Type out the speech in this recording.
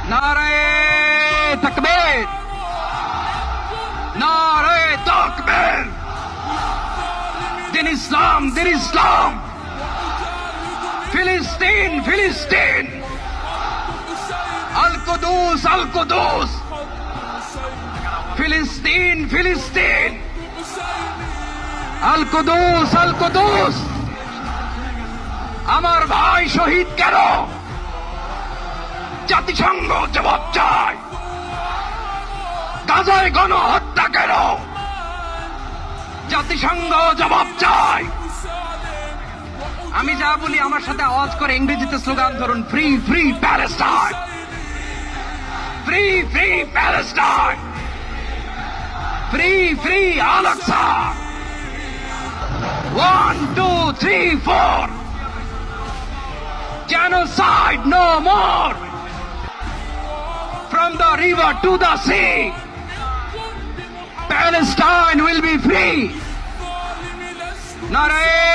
নারায়ে তাকবীর, নারায়ে তাকবীর। দিন ইসলাম, দিন ইসলাম। ফিলিস্তিন, ফিলিস্তিন। আল কুদুস, আল কুদুস। ফিলিস্তিন, ফিলিস্তিন। আল কুদুস, আল কুদুস। আমার ভাই শহীদ কেন? জাতিসংঘ জবাব চায়। গাজায় গণহত্যা কেন? জাতিসংঘ জবাব চায়। আমি যা বলি আমার সাথে আওয়াজ করে ইংরেজিতে স্লোগান ধরুন, free free Palestine, free free Palestine, free free Al Aqsa. 1, 2, 3, 4. Genocide no more. From the river to the sea, Palestine will be free. Naare